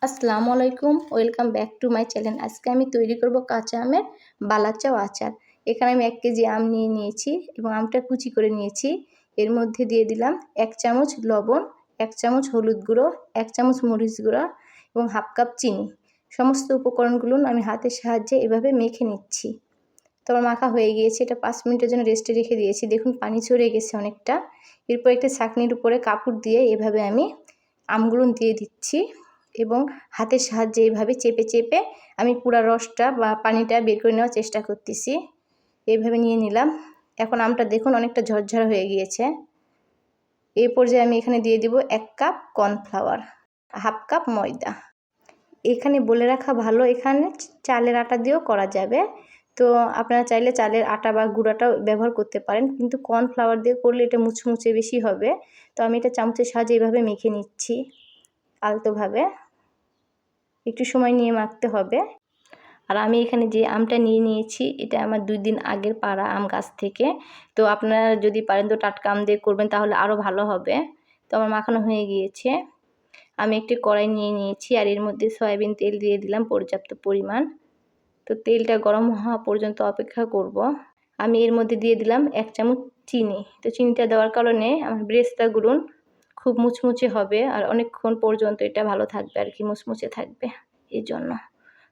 আসসালামু আলাইকুম, welcome back to my channel. আজকে আমি তৈরি করব কাঁচা আমের বালাচাও আচার। এখানে আমি 1 কেজি আম নিয়েছি এবং আমটা কুচি করে নিয়েছি। এর মধ্যে দিয়ে দিলাম 1 চামচ লবণ, 1 চামচ হলুদ গুঁড়ো, 1 চামচ মরিচ গুঁড়া এবং হাফ কাপ চিনি। সমস্ত উপকরণগুলো আমি হাতের সাহায্যে এভাবে মেখে নিচ্ছি। তো আমার মাখা হয়ে গিয়েছে। এটা 5 মিনিটের জন্য রেস্টে রেখে দিয়েছি। দেখুন পানি ঝরে গেছে অনেকটা। এরপর একটা ছাঁকনির উপরে কাপড় দিয়ে এভাবে আমি আমগুলো দিয়ে দিচ্ছি এবং হাতের সাহায্যে এইভাবে চেপে চেপে আমি পুরা রসটা বা পানিটা বের করে নেওয়ার চেষ্টা করতেছি। এইভাবে নিয়ে নিলাম। এখন আমটা দেখুন অনেকটা ঝরঝরা হয়ে গিয়েছে। এই পর্যায়ে আমি এখানে দিয়ে দিব 1 কাপ কর্নফ্লাওয়ার, হাফ কাপ ময়দা। এখানে বলে রাখা ভালো, এখানে চালের আটা দিয়েও করা যাবে। তো আপনারা চাইলে চালের আটা বা গুঁড়াটাও ব্যবহার করতে পারেন, কিন্তু কর্নফ্লাওয়ার দিয়ে করলে এটা মুচমুচে বেশি হবে। তো আমি এটা চামচের সাহায্যে এইভাবে মেখে নিচ্ছি আলতোভাবে। একটু সময় নিয়ে মাখতে হবে। আর আমি এখানে যে আমটা নিয়েছি এটা আমার 2 দিন আগের পাড়া আম গাছ থেকে। তো আপনারা যদি পারেন তো টাটকা আম দিয়ে করবেন, তাহলে আরও ভালো হবে। তো আমার মাখানো হয়ে গিয়েছে। আমি একটি কড়াই নিয়েছি আর এর মধ্যে সয়াবিন তেল দিয়ে দিলাম পর্যাপ্ত পরিমাণ। তো তেলটা গরম হওয়া পর্যন্ত অপেক্ষা করব। আমি এর মধ্যে দিয়ে দিলাম 1 চামচ চিনি। তো চিনিটা দেওয়ার কারণে আমার বেরেস্তাগুলো খুব মুচমুচে হবে আর অনেকক্ষণ পর্যন্ত এটা ভালো থাকবে আর কি, মুচমুচে থাকবে এই জন্য।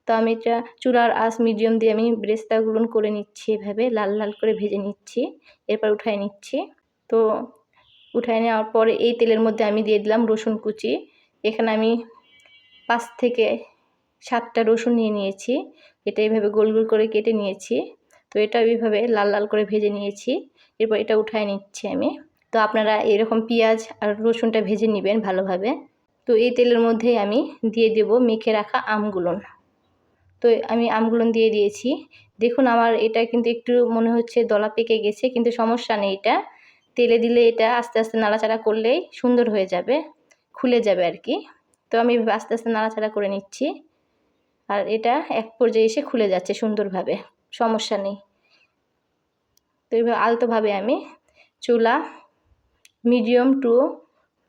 তো আমি এটা চুলার আঁচ মিডিয়াম দিয়ে আমি বেরেস্তাগুলো করে নিচ্ছি, এভাবে লাল লাল করে ভেজে নিচ্ছি। এরপর উঠায় নিচ্ছি। তো উঠায় নেওয়ার পরে এই তেলের মধ্যে আমি দিয়ে দিলাম রসুন কুচি। এখানে আমি 5 থেকে 7টা রসুন নিয়েছি। এটা এইভাবে গোল গোল করে কেটে নিয়েছি। তো এটা এইভাবে লাল লাল করে ভেজে নিয়েছি। এরপর এটা উঠায় নিচ্ছি আমি। তো আপনারা এরকম পেঁয়াজ আর রসুনটা ভেজে নেবেন ভালোভাবে। তো এই তেলের মধ্যে আমি দিয়ে দেব মেখে রাখা আমগুলো। তো আমি আমগুলো দিয়ে দিয়েছি। দেখুন আমার এটা কিন্তু একটু মনে হচ্ছে দলা পেকে গেছে, কিন্তু সমস্যা নেই। এটা তেলে দিলে এটা আস্তে আস্তে নাড়াচাড়া করলেই সুন্দর হয়ে যাবে, খুলে যাবে আর কি। তো আমি আস্তে আস্তে নাড়াচাড়া করে নিচ্ছি আর এটা এক পর্যায়ে এসে খুলে যাচ্ছে সুন্দরভাবে, সমস্যা নেই। তো এইভাবে আলতোভাবে আমি চুলা মিডিয়াম টু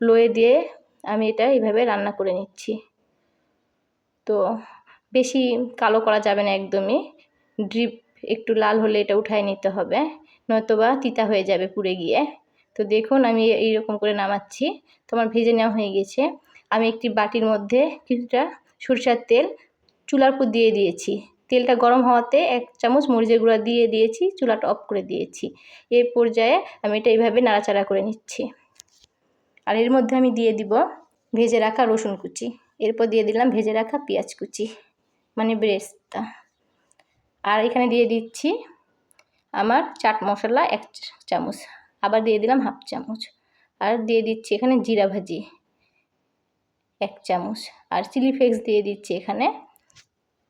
লোয়ে দিয়ে আমি এটা এইভাবে রান্না করে নিচ্ছি। তো বেশি কালো করা যাবে না একদমই, ড্রিপ একটু লাল হলে এটা উঠায় নিতে হবে, নয়তোবা তিতা হয়ে যাবে পুড়ে গিয়ে। তো দেখুন আমি এইরকম করে নামাচ্ছি। তো আমার ভেজে নেওয়া হয়ে গেছে। আমি একটি বাটির মধ্যে কিছুটা সরষের তেল চুলার উপর দিয়ে দিয়েছি। তেলটা গরম হওয়াতে 1 চামচ মরিচের গুঁড়া দিয়ে দিয়েছি, চুলাটা অফ করে দিয়েছি। এই পর্যায়ে আমি এটা এইভাবে নাড়াচাড়া করে নিচ্ছি। আর এর মধ্যে আমি দিয়ে দিব ভেজে রাখা রসুন কুচি। এরপর দিয়ে দিলাম ভেজে রাখা পেঁয়াজ কুচি, মানে বেরেস্তা। আর এখানে দিয়ে দিচ্ছি আমার চাট মশলা 1 চামচ, আবার দিয়ে দিলাম হাফ চামচ। আর দিয়ে দিচ্ছি এখানে জিরা ভাজি 1 চামচ, আর চিলি ফ্লেক্স দিয়ে দিচ্ছি এখানে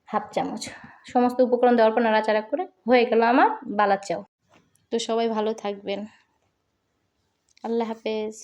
হাফ চামচ। সমস্ত উপকরণ দেওয়ার পর নাড়াচাড়া করে হয়ে গেল আমার বালাচাও। তো সবাই ভালো থাকবেন। আল্লাহ হাফেজ।